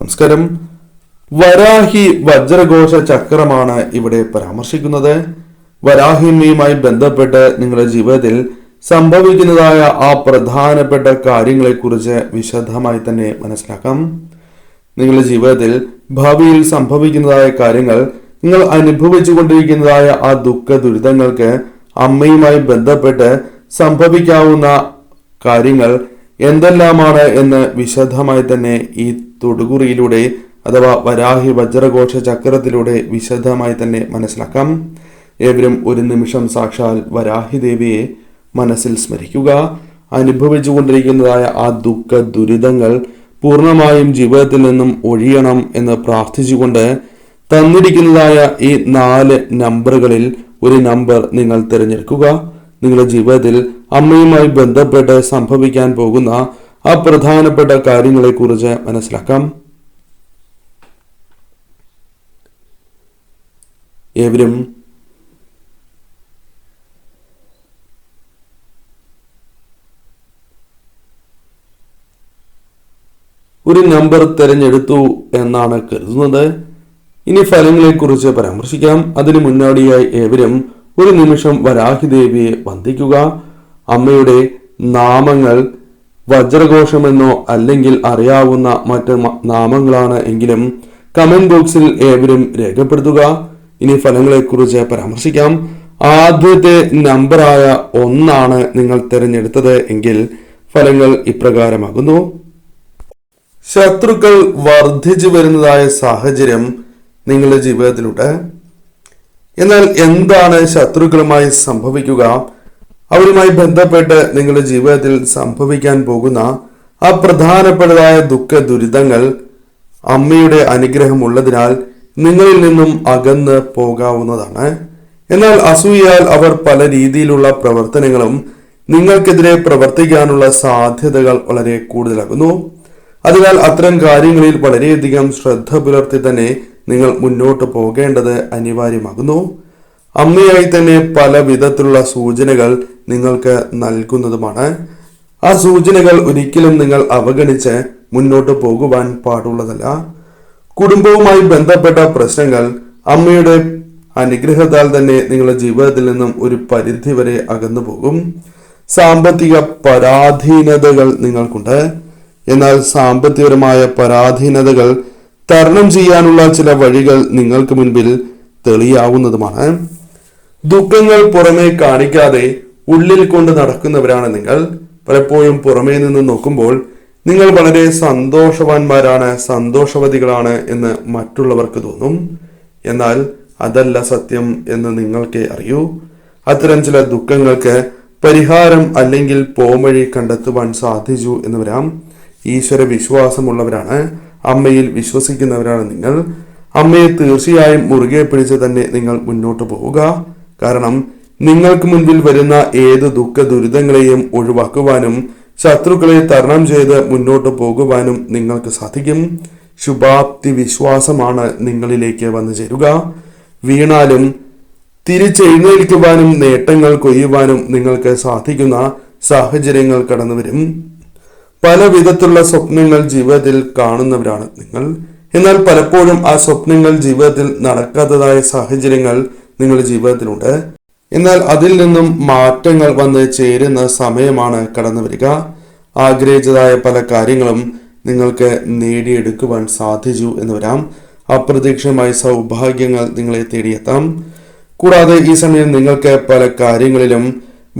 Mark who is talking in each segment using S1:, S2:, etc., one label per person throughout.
S1: നമസ്കാരം. വരാഹി വജ്രഘോഷ ചക്രമാണ് ഇവിടെ പരാമർശിക്കുന്നത്. വരാഹിമയുമായി ബന്ധപ്പെട്ട് നിങ്ങളുടെ ജീവിതത്തിൽ സംഭവിക്കുന്നതായ ആ പ്രധാനപ്പെട്ട കാര്യങ്ങളെക്കുറിച്ച് വിശദമായി തന്നെ മനസ്സിലാക്കാം. നിങ്ങളുടെ ജീവിതത്തിൽ ഭാവിയിൽ സംഭവിക്കുന്നതായ കാര്യങ്ങൾ, നിങ്ങൾ അനുഭവിച്ചു കൊണ്ടിരിക്കുന്നതായ ആ ദുഃഖ ദുരിതങ്ങൾക്ക് അമ്മയുമായി ബന്ധപ്പെട്ട് സംഭവിക്കാവുന്ന കാര്യങ്ങൾ എന്തെല്ലാമാണ് എന്ന് വിശദമായി തന്നെ ഈ തൊടുകുറിയിലൂടെ അഥവാ വരാഹി വജ്രഘോഷ ചക്രത്തിലൂടെ വിശദമായി തന്നെ മനസ്സിലാക്കാം. ഏവരും ഒരു നിമിഷം സാക്ഷാൽ വരാഹി ദേവിയെ മനസ്സിൽ സ്മരിക്കുക. അനുഭവിച്ചു കൊണ്ടിരിക്കുന്നതായ ആ ദുഃഖ ദുരിതങ്ങൾ പൂർണ്ണമായും ജീവിതത്തിൽ നിന്നും ഒഴിയണം എന്ന് പ്രാർത്ഥിച്ചുകൊണ്ട് തന്നിരിക്കുന്നതായ ഈ 4 നമ്പറുകളിൽ ഒരു നമ്പർ നിങ്ങൾ തിരഞ്ഞെടുക്കുക. നിങ്ങളുടെ ജീവിതത്തിൽ അമ്മയുമായി ബന്ധപ്പെട്ട് സംഭവിക്കാൻ പോകുന്ന ആ പ്രധാനപ്പെട്ട കാര്യങ്ങളെക്കുറിച്ച് മനസ്സിലാക്കാം. ഏവരും ഒരു നമ്പർ തിരഞ്ഞെടുത്തു എന്നാണ് കരുതുന്നത്. ഇനി ഫലങ്ങളെക്കുറിച്ച് പരാമർശിക്കാം. അതിനു മുന്നോടിയായി ഏവരും ഒരു നിമിഷം വരാഹി ദേവിയെ വന്ദിക്കുക. അമ്മയുടെ നാമങ്ങൾ വജ്രഘോഷമെന്നോ അല്ലെങ്കിൽ അറിയാവുന്ന മറ്റ് നാമങ്ങളാണ് എങ്കിലും കമന്റ് ബോക്സിൽ ഏവരും രേഖപ്പെടുത്തുക. ഇനി ഫലങ്ങളെക്കുറിച്ച് പരാമർശിക്കാം. ആദ്യത്തെ നമ്പറായ 1 നിങ്ങൾ തിരഞ്ഞെടുത്തത് എങ്കിൽ ഫലങ്ങൾ ഇപ്രകാരമാകുന്നു. ശത്രുക്കൾ വർദ്ധിച്ചു വരുന്നതായ സാഹചര്യം നിങ്ങളുടെ ജീവിതത്തിലുണ്ട്. എന്നാൽ എന്താണ് ശത്രുക്കളുമായി സംഭവിക്കുക? അവരുമായി ബന്ധപ്പെട്ട് നിങ്ങളുടെ ജീവിതത്തിൽ സംഭവിക്കാൻ പോകുന്ന ആ പ്രധാനപ്പെട്ടതായ ദുഃഖ ദുരിതങ്ങൾ അമ്മയുടെ അനുഗ്രഹം ഉള്ളതിനാൽ നിങ്ങളിൽ നിന്നും അകന്ന് പോകാവുന്നതാണ്. എന്നാൽ അസൂയാൽ അവർ പല രീതിയിലുള്ള പ്രവർത്തനങ്ങളും നിങ്ങൾക്കെതിരെ പ്രവർത്തിക്കാനുള്ള സാധ്യതകൾ വളരെ കൂടുതലാകുന്നു. അതിനാൽ അത്തരം കാര്യങ്ങളിൽ വളരെയധികം ശ്രദ്ധ പുലർത്തി തന്നെ നിങ്ങൾ മുന്നോട്ട് പോകേണ്ടത് അനിവാര്യമാകുന്നു. അമ്മയായി തന്നെ പല വിധത്തിലുള്ള സൂചനകൾ നിങ്ങൾക്ക് നൽകുന്നതുമാണ്. ആ സൂചനകൾ ഒരിക്കലും നിങ്ങൾ അവഗണിച്ച് മുന്നോട്ട് പോകുവാൻ പാടുള്ളതല്ല. കുടുംബവുമായി ബന്ധപ്പെട്ട പ്രശ്നങ്ങൾ അമ്മയുടെ അനുഗ്രഹത്താൽ തന്നെ നിങ്ങളുടെ ജീവിതത്തിൽ നിന്നും ഒരു പരിധി വരെ അകന്നു പോകും. സാമ്പത്തിക പരാധീനതകൾ നിങ്ങൾക്കുണ്ട്. എന്നാൽ സാമ്പത്തികപരമായ പരാധീനതകൾ തരണം ചെയ്യാനുള്ള ചില വഴികൾ നിങ്ങൾക്ക് മുൻപിൽ തെളിയാവുന്നതുമാണ്. ദുഃഖങ്ങൾ പുറമേ കാണിക്കാതെ ഉള്ളിൽ കൊണ്ട് നടക്കുന്നവരാണ് നിങ്ങൾ. പലപ്പോഴും പുറമേ നിന്ന് നോക്കുമ്പോൾ നിങ്ങൾ വളരെ സന്തോഷവാന്മാരാണ്, സന്തോഷവതികളാണ് എന്ന് മറ്റുള്ളവർക്ക് തോന്നും. എന്നാൽ അതല്ല സത്യം എന്ന് നിങ്ങൾക്ക് അറിയൂ. അത്തരം ചില ദുഃഖങ്ങൾക്ക് പരിഹാരം അല്ലെങ്കിൽ പോംവഴി കണ്ടെത്തുവാൻ സാധിച്ചു എന്ന് വരാം. ഈശ്വര വിശ്വാസമുള്ളവരാണ്, അമ്മയിൽ വിശ്വസിക്കുന്നവരാണ് നിങ്ങൾ. അമ്മയെ തീർച്ചയായും മുറുകെ പിടിച്ച് തന്നെ നിങ്ങൾ മുന്നോട്ട് പോവുക. കാരണം നിങ്ങൾക്ക് മുൻപിൽ വരുന്ന ഏത് ദുഃഖ ദുരിതങ്ങളെയും ഒഴിവാക്കുവാനും ശത്രുക്കളെ തരണം ചെയ്ത് മുന്നോട്ട് പോകുവാനും നിങ്ങൾക്ക് സാധിക്കും. ശുഭാപ്തി വിശ്വാസമാണ് നിങ്ങളിലേക്ക് വന്നു ചേരുക. വീണാലും തിരിച്ചെഴുന്നേൽക്കുവാനും നേട്ടങ്ങൾ കൊയ്യുവാനും നിങ്ങൾക്ക് സാധിക്കുന്ന സാഹചര്യങ്ങൾ കടന്നു വരും. പല വിധത്തിലുള്ള സ്വപ്നങ്ങൾ ജീവിതത്തിൽ കാണുന്നവരാണ് നിങ്ങൾ. എന്നാൽ പലപ്പോഴും ആ സ്വപ്നങ്ങൾ ജീവിതത്തിൽ നടക്കാത്തതായ സാഹചര്യങ്ങൾ നിങ്ങളുടെ ജീവിതത്തിലുണ്ട്. എന്നാൽ അതിൽ നിന്നും മാറ്റങ്ങൾ വന്ന് ചേരുന്ന സമയമാണ് കടന്നു വരിക. ആഗ്രഹിച്ചതായ പല കാര്യങ്ങളും നിങ്ങൾക്ക് നേടിയെടുക്കുവാൻ സാധിച്ചു എന്ന് വരാം. അപ്രതീക്ഷിതമായ സൗഭാഗ്യങ്ങൾ നിങ്ങളെ തേടിയെത്താം. കൂടാതെ ഈ സമയം നിങ്ങൾക്ക് പല കാര്യങ്ങളിലും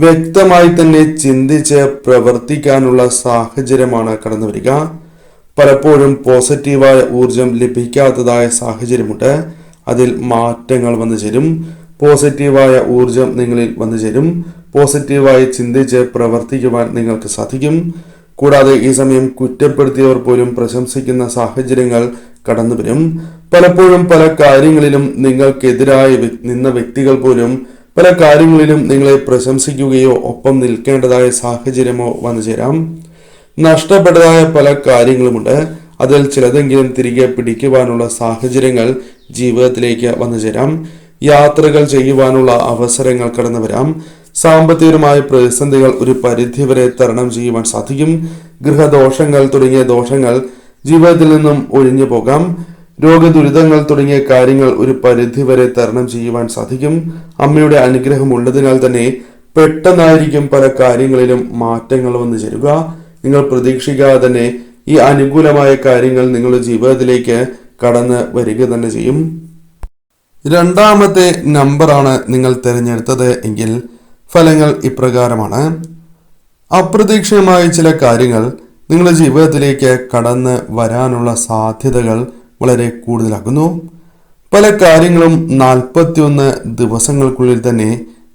S1: വ്യക്തമായി തന്നെ ചിന്തിച്ച് പ്രവർത്തിക്കാനുള്ള സാഹചര്യമാണ് കടന്നു വരിക. പലപ്പോഴും പോസിറ്റീവായ ഊർജം ലഭിക്കാത്തതായ സാഹചര്യമുണ്ട്. അതിൽ മാറ്റങ്ങൾ വന്നു ചേരും. പോസിറ്റീവായ ഊർജം നിങ്ങളിൽ വന്നു ചേരും. പോസിറ്റീവായി ചിന്തിച്ച് പ്രവർത്തിക്കുവാൻ നിങ്ങൾക്ക് സാധിക്കും. കൂടാതെ ഈ സമയം കുറ്റപ്പെടുത്തിയവർ പോലും പ്രശംസിക്കുന്ന സാഹചര്യങ്ങൾ കടന്നു വരും. പലപ്പോഴും പല കാര്യങ്ങളിലും നിങ്ങൾക്കെതിരായി നിന്ന വ്യക്തികൾ പോലും പല കാര്യങ്ങളിലും നിങ്ങളെ പ്രശംസിക്കുകയോ ഒപ്പം നിൽക്കേണ്ടതായ സാഹചര്യമോ വന്നു ചേരാം. നഷ്ടപ്പെട്ടതായ പല കാര്യങ്ങളുമുണ്ട്. അതിൽ ചിലതെങ്കിലും തിരികെ പിടിക്കുവാനുള്ള സാഹചര്യങ്ങൾ ജീവിതത്തിലേക്ക് വന്നു ചേരാം. യാത്രകൾ ചെയ്യുവാനുള്ള അവസരങ്ങൾ കടന്നു വരാം. സാമ്പത്തികമായ പ്രതിസന്ധികൾ ഒരു പരിധിവരെ തരണം ചെയ്യുവാൻ സാധിക്കും. ഗൃഹദോഷങ്ങൾ തുടങ്ങിയ ദോഷങ്ങൾ ജീവിതത്തിൽ നിന്നും ഒഴിഞ്ഞു പോകാം. രോഗദുരിതങ്ങൾ തുടങ്ങിയ കാര്യങ്ങൾ ഒരു പരിധിവരെ തരണം ചെയ്യുവാൻ സാധിക്കും. അമ്മയുടെ അനുഗ്രഹം ഉള്ളതിനാൽ തന്നെ പെട്ടെന്നായിരിക്കും പല കാര്യങ്ങളിലും മാറ്റങ്ങൾ വന്നു ചേരുക. നിങ്ങൾ പ്രതീക്ഷിക്കാതെ തന്നെ ഈ അനുകൂലമായ കാര്യങ്ങൾ നിങ്ങളുടെ ജീവിതത്തിലേക്ക് കടന്ന് വരിക തന്നെ ചെയ്യും. രണ്ടാമത്തെ നമ്പറാണ് നിങ്ങൾ തിരഞ്ഞെടുത്തത് എങ്കിൽ ഫലങ്ങൾ ഇപ്രകാരമാണ്. അപ്രതീക്ഷിതമായ ചില കാര്യങ്ങൾ നിങ്ങളുടെ ജീവിതത്തിലേക്ക് കടന്ന് വരാനുള്ള സാധ്യതകൾ വളരെ കൂടുതലാകുന്നു. പല കാര്യങ്ങളും 41 ദിവസങ്ങൾക്കുള്ളിൽ തന്നെ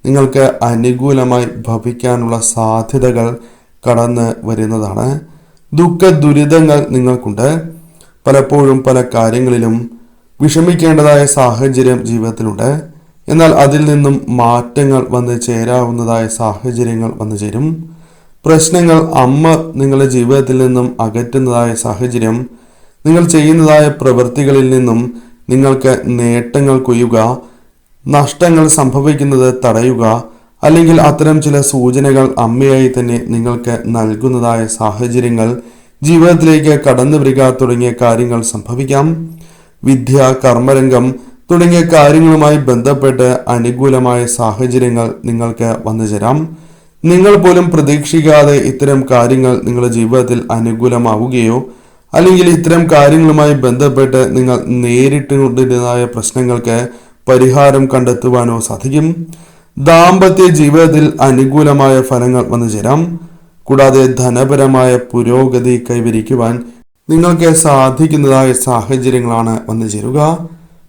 S1: നിങ്ങൾക്ക് അനുകൂലമായി ഭവിക്കാനുള്ള സാധ്യതകൾ കടന്ന് വരുന്നതാണ്. ദുഃഖ ദുരിതങ്ങൾ നിങ്ങൾക്കുണ്ട്. പലപ്പോഴും പല കാര്യങ്ങളിലും വിഷമിക്കേണ്ടതായ സാഹചര്യം ജീവിതത്തിലുണ്ട്. എന്നാൽ അതിൽ നിന്നും മാറ്റങ്ങൾ വന്ന് ചേരാവുന്നതായ സാഹചര്യങ്ങൾ വന്നു ചേരും. പ്രശ്നങ്ങൾ അമ്മ നിങ്ങളുടെ ജീവിതത്തിൽ നിന്നും അകറ്റുന്നതായ സാഹചര്യം, നിങ്ങൾ ചെയ്യുന്നതായ പ്രവൃത്തികളിൽ നിന്നും നിങ്ങൾക്ക് നേട്ടങ്ങൾ കൊയ്യുക, നഷ്ടങ്ങൾ സംഭവിക്കുന്നത് തടയുക, അല്ലെങ്കിൽ അത്തരം ചില സൂചനകൾ അമ്മയായി തന്നെ നിങ്ങൾക്ക് നൽകുന്നതായ സാഹചര്യങ്ങൾ ജീവിതത്തിലേക്ക് കടന്നു വരിക തുടങ്ങിയ കാര്യങ്ങൾ സംഭവിക്കാം. വിദ്യ, കർമ്മരംഗം തുടങ്ങിയ കാര്യങ്ങളുമായി ബന്ധപ്പെട്ട് അനുകൂലമായ സാഹചര്യങ്ങൾ നിങ്ങൾക്ക് വന്നു ചേരാം. നിങ്ങൾ പോലും പ്രതീക്ഷിക്കാതെ ഇത്തരം കാര്യങ്ങൾ നിങ്ങളുടെ ജീവിതത്തിൽ അനുകൂലമാവുകയോ അല്ലെങ്കിൽ ഇത്തരം കാര്യങ്ങളുമായി ബന്ധപ്പെട്ട് നിങ്ങൾ നേരിട്ടുകൊണ്ടിരുന്നതായ പ്രശ്നങ്ങൾക്ക് പരിഹാരം കണ്ടെത്തുവാനോ സാധിക്കും. ദാമ്പത്യ ജീവിതത്തിൽ അനുകൂലമായ ഫലങ്ങൾ വന്നു ചേരാം. കൂടാതെ ധനപരമായ പുരോഗതി കൈവരിക്കുവാൻ നിങ്ങൾക്ക് സാധിക്കുന്നതായ സാഹചര്യങ്ങളാണ് വന്നു ചേരുക.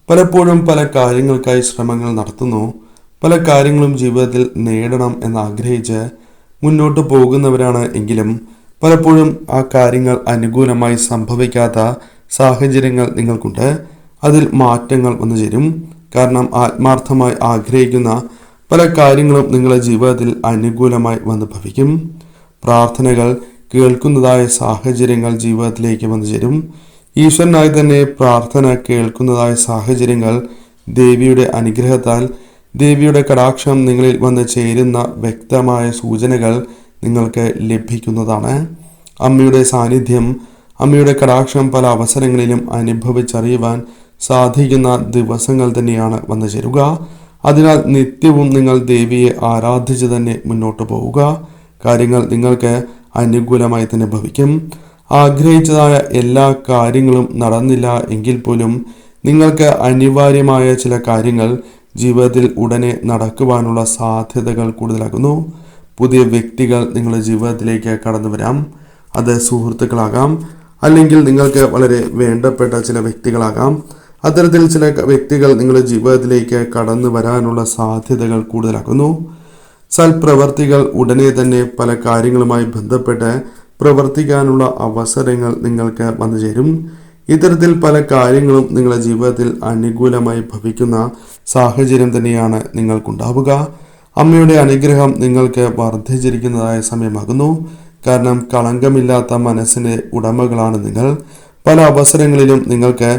S1: പലപ്പോഴും പല കാര്യങ്ങൾക്കായി ശ്രമങ്ങൾ നടത്തുന്നു. പല കാര്യങ്ങളും ജീവിതത്തിൽ നേടണം എന്നാഗ്രഹിച്ച് മുന്നോട്ട് പോകുന്നവരാണ് എങ്കിലും പലപ്പോഴും ആ കാര്യങ്ങൾ അനുകൂലമായി സംഭവിക്കാത്ത സാഹചര്യങ്ങൾ നിങ്ങൾക്കുണ്ട്. അതിൽ മാറ്റങ്ങൾ വന്നു ചേരും. കാരണം ആത്മാർത്ഥമായി ആഗ്രഹിക്കുന്ന പല കാര്യങ്ങളും നിങ്ങളുടെ ജീവിതത്തിൽ അനുകൂലമായി വന്നു ഭവിക്കും. പ്രാർത്ഥനകൾ കേൾക്കുന്നതായ സാഹചര്യങ്ങൾ ജീവിതത്തിലേക്ക് വന്നു ചേരും. ഈശ്വരനായി തന്നെ പ്രാർത്ഥന കേൾക്കുന്നതായ സാഹചര്യങ്ങൾ ദേവിയുടെ അനുഗ്രഹത്താൽ, ദേവിയുടെ കടാക്ഷം നിങ്ങളിൽ വന്ന് ചേരുന്ന വ്യക്തമായ സൂചനകൾ നിങ്ങൾക്ക് ലഭിക്കുന്നതാണ്. അമ്മയുടെ സാന്നിധ്യം, അമ്മയുടെ കടാക്ഷം പല അവസരങ്ങളിലും അനുഭവിച്ചറിയുവാൻ സാധിക്കുന്ന ദിവസങ്ങൾ തന്നെയാണ് വന്നു ചേരുക. അതിനാൽ നിത്യവും നിങ്ങൾ ദേവിയെ ആരാധിച്ച് തന്നെ മുന്നോട്ട് പോവുക. കാര്യങ്ങൾ നിങ്ങൾക്ക് അനുകൂലമായി തന്നെ ഭവിക്കും. ആഗ്രഹിച്ചതായ എല്ലാ കാര്യങ്ങളും നടന്നില്ല എങ്കിൽ പോലും നിങ്ങൾക്ക് അനിവാര്യമായ ചില കാര്യങ്ങൾ ജീവിതത്തിൽ ഉടനെ നടക്കുവാനുള്ള സാധ്യതകൾ കൂടുതലാകുന്നു. പുതിയ വ്യക്തികൾ നിങ്ങളുടെ ജീവിതത്തിലേക്ക് കടന്നു വരാം. അത് സുഹൃത്തുക്കളാകാം, അല്ലെങ്കിൽ നിങ്ങൾക്ക് വളരെ വേണ്ടപ്പെട്ട ചില വ്യക്തികളാകാം. അത്തരത്തിൽ ചില വ്യക്തികൾ നിങ്ങളുടെ ജീവിതത്തിലേക്ക് കടന്നു വരാനുള്ള സാധ്യതകൾ കൂടുതലാക്കുന്നു. സൽപ്രവർത്തികൾ ഉടനെ തന്നെ പല കാര്യങ്ങളുമായി ബന്ധപ്പെട്ട് പ്രവർത്തിക്കാനുള്ള അവസരങ്ങൾ നിങ്ങൾക്ക് വന്നു ചേരും. ഇത്തരത്തിൽ പല കാര്യങ്ങളും നിങ്ങളുടെ ജീവിതത്തിൽ അനുകൂലമായി ഭവിക്കുന്ന സാഹചര്യം തന്നെയാണ് നിങ്ങൾക്കുണ്ടാവുക. അമ്മയുടെ അനുഗ്രഹം നിങ്ങൾക്ക് വർദ്ധിച്ചിരിക്കുന്നതായ സമയമാകുന്നു. കാരണം കളങ്കമില്ലാത്ത മനസ്സിന്റെ ഉടമകളാണ് നിങ്ങൾ. പല അവസരങ്ങളിലും നിങ്ങൾക്ക്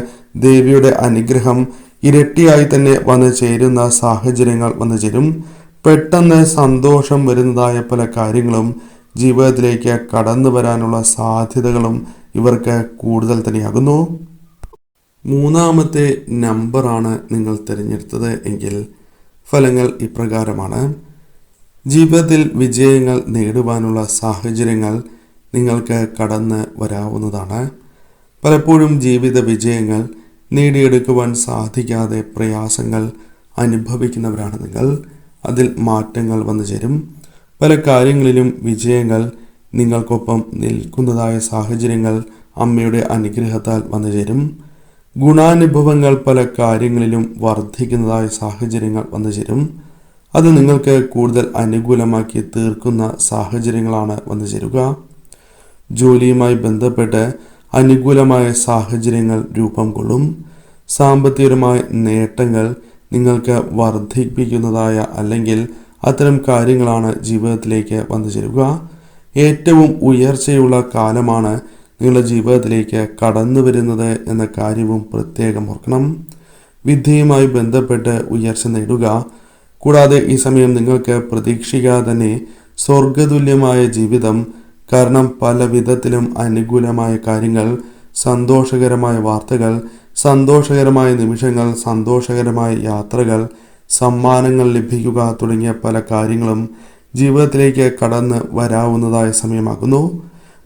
S1: ദേവിയുടെ അനുഗ്രഹം ഇരട്ടിയായി തന്നെ വന്നു ചേരുന്ന സാഹചര്യങ്ങൾ വന്നു ചേരും. പെട്ടെന്ന് സന്തോഷം വരുന്നതായ പല കാര്യങ്ങളും ജീവിതത്തിലേക്ക് കടന്നു വരാനുള്ള സാധ്യതകളും ഇവർക്ക് കൂടുതൽ തന്നെയാകുന്നു. മൂന്നാമത്തെ നമ്പറാണ് നിങ്ങൾ തിരഞ്ഞെടുത്തത് എങ്കിൽ ഫലങ്ങൾ ഇപ്രകാരമാണ്. ജീവിതത്തിൽ വിജയങ്ങൾ നേടുവാനുള്ള സാഹചര്യങ്ങൾ നിങ്ങൾക്ക് കടന്ന് വരാവുന്നതാണ്. പലപ്പോഴും ജീവിത വിജയങ്ങൾ നേടിയെടുക്കുവാൻ സാധിക്കാതെ പ്രയാസങ്ങൾ അനുഭവിക്കുന്നവരാണ് നിങ്ങൾ. അതിൽ മാറ്റങ്ങൾ വന്നു ചേരും. പല കാര്യങ്ങളിലും വിജയങ്ങൾ നിങ്ങൾക്കൊപ്പം നിൽക്കുന്നതായ സാഹചര്യങ്ങൾ അമ്മയുടെ അനുഗ്രഹത്താൽ വന്നു ചേരും. ഗുണാനുഭവങ്ങൾ പല കാര്യങ്ങളിലും വർദ്ധിക്കുന്നതായ സാഹചര്യങ്ങൾ വന്നു ചേരും. അത് നിങ്ങൾക്ക് കൂടുതൽ അനുകൂലമാക്കി തീർക്കുന്ന സാഹചര്യങ്ങളാണ് വന്നു ചേരുക. ജോലിയുമായി ബന്ധപ്പെട്ട് അനുകൂലമായ സാഹചര്യങ്ങൾ രൂപം കൊള്ളും. സാമ്പത്തികമായ നേട്ടങ്ങൾ നിങ്ങൾക്ക് വർദ്ധിപ്പിക്കുന്നതായ അല്ലെങ്കിൽ അത്തരം കാര്യങ്ങളാണ് ജീവിതത്തിലേക്ക് വന്നു ചേരുക. ഏറ്റവും ഉയർച്ചയുള്ള കാലമാണ് നിങ്ങളുടെ ജീവിതത്തിലേക്ക് കടന്നു വരുന്നത് എന്ന കാര്യവും പ്രത്യേകം ഓർക്കണം. വിദ്യയുമായി ബന്ധപ്പെട്ട് ഉയർച്ച നേടുക. കൂടാതെ ഈ സമയം നിങ്ങൾക്ക് പ്രതീക്ഷിക്കാതെ തന്നെ സ്വർഗതുല്യമായ ജീവിതം, കാരണം പല വിധത്തിലും അനുകൂലമായ കാര്യങ്ങൾ സന്തോഷകരമായ വാർത്തകൾ, സന്തോഷകരമായ നിമിഷങ്ങൾ, സന്തോഷകരമായ യാത്രകൾ, സമ്മാനങ്ങൾ ലഭിക്കുക തുടങ്ങിയ പല കാര്യങ്ങളും ജീവിതത്തിലേക്ക് കടന്ന് വരാവുന്നതായ സമയമാകുന്നു.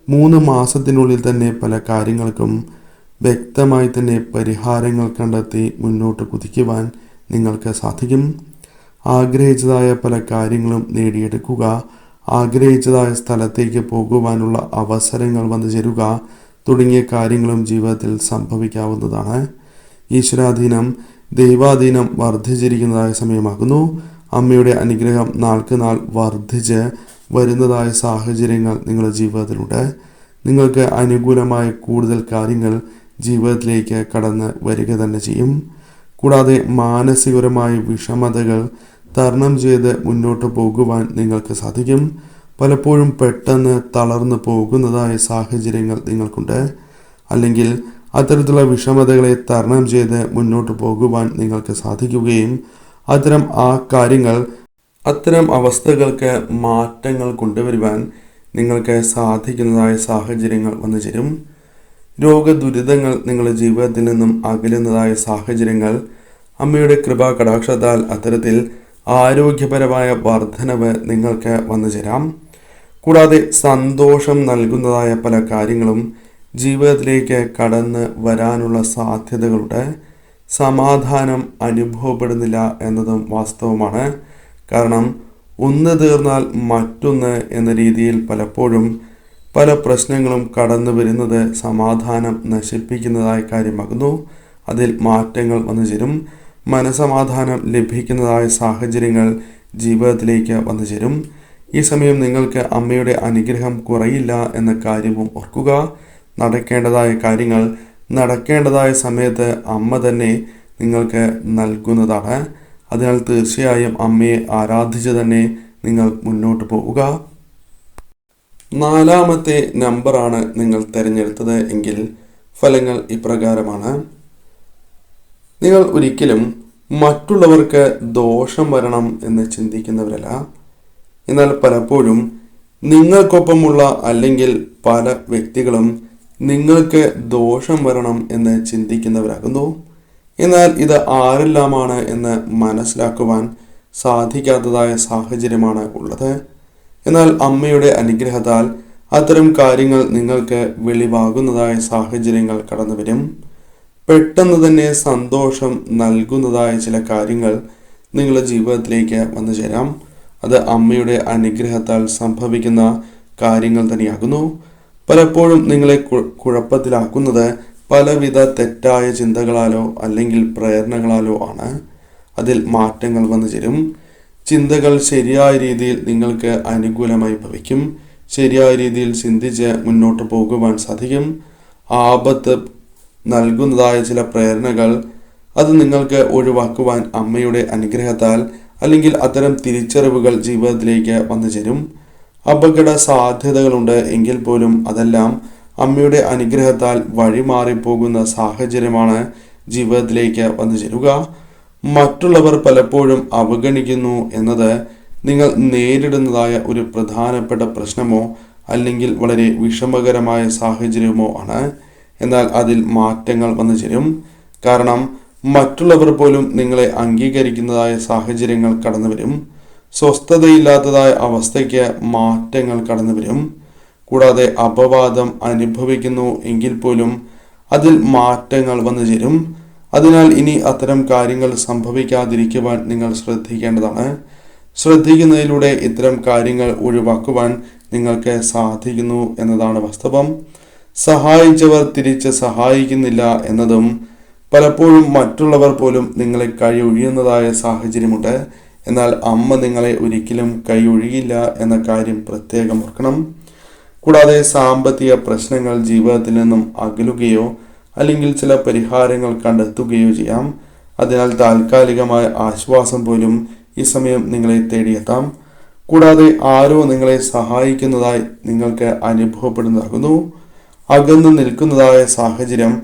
S1: 3 മാസത്തിനുള്ളിൽ തന്നെ പല കാര്യങ്ങൾക്കും വ്യക്തമായി തന്നെ പരിഹാരങ്ങൾ കണ്ടെത്തി മുന്നോട്ട് കുതിക്കുവാൻ നിങ്ങൾക്ക് സാധിക്കും. ആഗ്രഹിച്ചതായ പല കാര്യങ്ങളും നേടിയെടുക്കുക, ആഗ്രഹിച്ചതായ സ്ഥലത്തേക്ക് പോകുവാനുള്ള അവസരങ്ങൾ വന്നു ചേരുക തുടങ്ങിയ കാര്യങ്ങളും ജീവിതത്തിൽ സംഭവിക്കാവുന്നതാണ്. ഈശ്വരാധീനം, ദൈവാധീനം വർദ്ധിച്ചിരിക്കുന്നതായ സമയമാകുന്നു. അമ്മയുടെ അനുഗ്രഹം നാൾക്ക് നാൾ വർദ്ധിച്ച് വരുന്നതായ സാഹചര്യങ്ങൾ നിങ്ങളുടെ ജീവിതത്തിലുണ്ട്. നിങ്ങൾക്ക് അനുകൂലമായ കൂടുതൽ കാര്യങ്ങൾ ജീവിതത്തിലേക്ക് കടന്ന് വരിക തന്നെ ചെയ്യും. കൂടാതെ മാനസികപരമായ വിഷമതകൾ തരണം ചെയ്ത് മുന്നോട്ട് പോകുവാൻ നിങ്ങൾക്ക് സാധിക്കും. പലപ്പോഴും പെട്ടെന്ന് തളർന്നു പോകുന്നതായ സാഹചര്യങ്ങൾ നിങ്ങൾക്കുണ്ട്. അല്ലെങ്കിൽ അത്തരത്തിലുള്ള വിഷമതകളെ തരണം ചെയ്ത് മുന്നോട്ട് പോകുവാൻ നിങ്ങൾക്ക് സാധിക്കുകയും അത്തരം അവസ്ഥകൾക്ക് മാറ്റങ്ങൾ കൊണ്ടുവരുവാൻ നിങ്ങൾക്ക് സാധിക്കുന്നതായ സാഹചര്യങ്ങൾ വന്നു ചേരും. രോഗദുരിതങ്ങൾ നിങ്ങളുടെ ജീവിതത്തിൽ നിന്നും അകലുന്നതായ സാഹചര്യങ്ങൾ അമ്മയുടെ കൃപാ കടാക്ഷത്താൽ അത്തരത്തിൽ ആരോഗ്യപരമായ വർധനവ് നിങ്ങൾക്ക് വന്നു ചേരാം. കൂടാതെ സന്തോഷം നൽകുന്നതായ പല കാര്യങ്ങളും ജീവിതത്തിലേക്ക് കടന്ന് വരാനുള്ള സാധ്യതകളുണ്ട്. സമാധാനം അനുഭവപ്പെടുന്നില്ല എന്നതും വാസ്തവമാണ്. കാരണം ഒന്ന് തീർന്നാൽ മറ്റൊന്ന് എന്ന രീതിയിൽ പലപ്പോഴും പല പ്രശ്നങ്ങളും കടന്നു വരുന്നത് സമാധാനം നശിപ്പിക്കുന്നതായ കാര്യമാകുന്നു. അതിൽ മാറ്റങ്ങൾ വന്നു ചേരും. മനസമാധാനം ലഭിക്കുന്നതായ സാഹചര്യങ്ങൾ ജീവിതത്തിലേക്ക് വന്നു ചേരും. ഈ സമയം നിങ്ങൾക്ക് അമ്മയുടെ അനുഗ്രഹം കുറയില്ല എന്ന കാര്യവും ഓർക്കുക. നടക്കേണ്ടതായ കാര്യങ്ങൾ നടക്കേണ്ടതായ സമയത്ത് അമ്മ തന്നെ നിങ്ങൾക്ക് നൽകുന്നതാണ്. അതിനാൽ തീർച്ചയായും അമ്മയെ ആരാധിച്ച് തന്നെ നിങ്ങൾ മുന്നോട്ട് പോവുക. 4ാമത്തെ നമ്പറാണ് നിങ്ങൾ തിരഞ്ഞെടുത്തത് എങ്കിൽ ഫലങ്ങൾ ഇപ്രകാരമാണ്. നിങ്ങൾ ഒരിക്കലും മറ്റുള്ളവർക്ക് ദോഷം വരണം എന്ന് ചിന്തിക്കുന്നവരല്ല. എന്നാൽ പലപ്പോഴും നിങ്ങൾക്കൊപ്പമുള്ള അല്ലെങ്കിൽ പല വ്യക്തികളും നിങ്ങൾക്ക് ദോഷം വരണം എന്ന് ചിന്തിക്കുന്നവരാകുന്നു. എന്നാൽ ഇത് ആരെല്ലാമാണ് എന്ന് മനസ്സിലാക്കുവാൻ സാധിക്കാത്തതായ സാഹചര്യമാണ് ഉള്ളത്. എന്നാൽ അമ്മയുടെ അനുഗ്രഹത്താൽ അത്തരം കാര്യങ്ങൾ നിങ്ങൾക്ക് വെളിവാകുന്നതായ സാഹചര്യങ്ങൾ കടന്നു വരും. പെട്ടെന്ന് തന്നെ സന്തോഷം നൽകുന്നതായ ചില കാര്യങ്ങൾ നിങ്ങളുടെ ജീവിതത്തിലേക്ക് വന്നു ചേരാം. അത് അമ്മയുടെ അനുഗ്രഹത്താൽ സംഭവിക്കുന്ന കാര്യങ്ങൾ തന്നെയാകുന്നു. പലപ്പോഴും നിങ്ങളെ കുഴപ്പത്തിലാക്കുന്നത് പലവിധ തെറ്റായ ചിന്തകളാലോ അല്ലെങ്കിൽ പ്രേരണകളാലോ ആണ്. അതിൽ മാറ്റങ്ങൾ വന്നു ചേരും. ചിന്തകൾ ശരിയായ രീതിയിൽ നിങ്ങൾക്ക് അനുകൂലമായി ഭവിക്കും. ശരിയായ രീതിയിൽ ചിന്തിച്ച് മുന്നോട്ട് പോകുവാൻ സാധിക്കും. ആപത്ത് നൽകുന്നതായ ചില പ്രേരണകൾ അത് നിങ്ങൾക്ക് ഒഴിവാക്കുവാൻ അമ്മയുടെ അനുഗ്രഹത്താൽ അല്ലെങ്കിൽ അത്തരം തിരിച്ചറിവുകൾ ജീവിതത്തിലേക്ക് വന്നു ചേരും. അപകട സാധ്യതകളുണ്ട് എങ്കിൽ പോലും അതെല്ലാം അമ്മയുടെ അനുഗ്രഹത്താൽ വഴിമാറിപ്പോകുന്ന സാഹചര്യമാണ് ജീവിതത്തിലേക്ക് വന്നു ചേരുക. മറ്റുള്ളവർ പലപ്പോഴും അവഗണിക്കുന്നു എന്നത് നിങ്ങൾ നേരിടുന്നതായ ഒരു പ്രധാനപ്പെട്ട പ്രശ്നമോ അല്ലെങ്കിൽ വളരെ വിഷമകരമായ സാഹചര്യമോ ആണ്. എന്നാൽ അതിൽ മാറ്റങ്ങൾ വന്നു ചേരും. കാരണം മറ്റുള്ളവർ പോലും നിങ്ങളെ അംഗീകരിക്കുന്നതായ സാഹചര്യങ്ങൾ കടന്നു വരും. സ്വസ്ഥതയില്ലാത്തതായ അവസ്ഥയ്ക്ക് മാറ്റങ്ങൾ കടന്നു വരും. കൂടാതെ അപവാദം അനുഭവിക്കുന്നു എങ്കിൽ പോലും അതിൽ മാറ്റങ്ങൾ വന്നു ചേരും. അതിനാൽ ഇനി അത്തരം കാര്യങ്ങൾ സംഭവിക്കാതിരിക്കുവാൻ നിങ്ങൾ ശ്രദ്ധിക്കേണ്ടതാണ്. ശ്രദ്ധിക്കുന്നതിലൂടെ ഇത്തരം കാര്യങ്ങൾ ഒഴിവാക്കുവാൻ നിങ്ങൾക്ക് സാധിക്കുന്നു എന്നതാണ് വാസ്തവം. സഹായിച്ചവർ തിരിച്ച് സഹായിക്കുന്നില്ല എന്നതും പലപ്പോഴും മറ്റുള്ളവർ പോലും നിങ്ങളെ കൈയൊഴിയുന്നതായ സാഹചര്യമുണ്ട്. എന്നാൽ അമ്മ നിങ്ങളെ ഒരിക്കലും കൈയൊഴിയില്ല എന്ന കാര്യം പ്രത്യേകം ഓർക്കണം. കൂടാതെ സാമ്പത്തിക പ്രശ്നങ്ങൾ ജീവിതത്തിൽ നിന്നും അകലുകയോ അല്ലെങ്കിൽ ചില പരിഹാരങ്ങൾ കണ്ടെത്തുകയോ ചെയ്യാം. അതിനാൽ താൽക്കാലികമായ ആശ്വാസം പോലും ഈ സമയം നിങ്ങളെ തേടിയെത്താം. കൂടാതെ ആരോ നിങ്ങളെ സഹായിക്കുന്നതായി നിങ്ങൾക്ക് അനുഭവപ്പെടുന്നതാകുന്നു. അകന്നു നിൽക്കുന്നതായ സാഹചര്യം,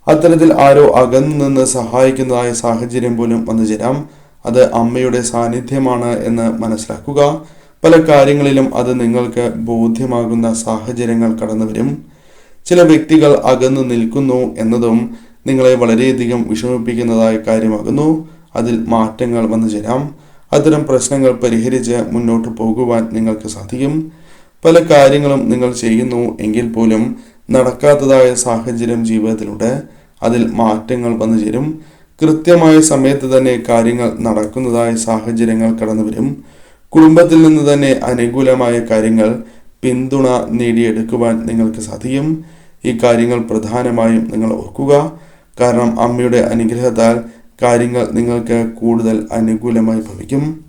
S1: അത്തരത്തിൽ ആരോ അകന്നു നിന്ന് സഹായിക്കുന്നതായ സാഹചര്യം പോലും വന്നു ചേരാം. അത് അമ്മയുടെ സാന്നിധ്യമാണ് എന്ന് മനസ്സിലാക്കുക. പല കാര്യങ്ങളിലും അത് നിങ്ങൾക്ക് ബോധ്യമാകുന്ന സാഹചര്യങ്ങൾ കടന്നു വരും. ചില വ്യക്തികൾ അകന്നു നിൽക്കുന്നു എന്നതും നിങ്ങളെ വളരെയധികം വിഷമിപ്പിക്കുന്നതായ കാര്യമാകുന്നു. അതിൽ മാറ്റങ്ങൾ വന്നു ചേരാം. അത്തരം പ്രശ്നങ്ങൾ പരിഹരിച്ച് മുന്നോട്ട് പോകുവാൻ നിങ്ങൾക്ക് സാധിക്കും. പല കാര്യങ്ങളും നിങ്ങൾ ചെയ്യുന്നു എങ്കിൽ പോലും നടക്കാത്തതായ സാഹചര്യം ജീവിതത്തിലുണ്ട്. അതിൽ മാറ്റങ്ങൾ വന്നു ചേരും. കൃത്യമായ സമയത്ത് തന്നെ കാര്യങ്ങൾ നടക്കുന്നതായ സാഹചര്യങ്ങൾ കടന്നു വരും. കുടുംബത്തിൽ നിന്ന് തന്നെ അനുകൂലമായ കാര്യങ്ങൾ പിന്തുണ നേടിയെടുക്കുവാൻ നിങ്ങൾക്ക് സാധിക്കും. ഈ കാര്യങ്ങൾ പ്രധാനമായും നിങ്ങൾ ഓർക്കുക. കാരണം അമ്മയുടെ അനുഗ്രഹത്താൽ കാര്യങ്ങൾ നിങ്ങൾക്ക് കൂടുതൽ അനുകൂലമായി ഭവിക്കും.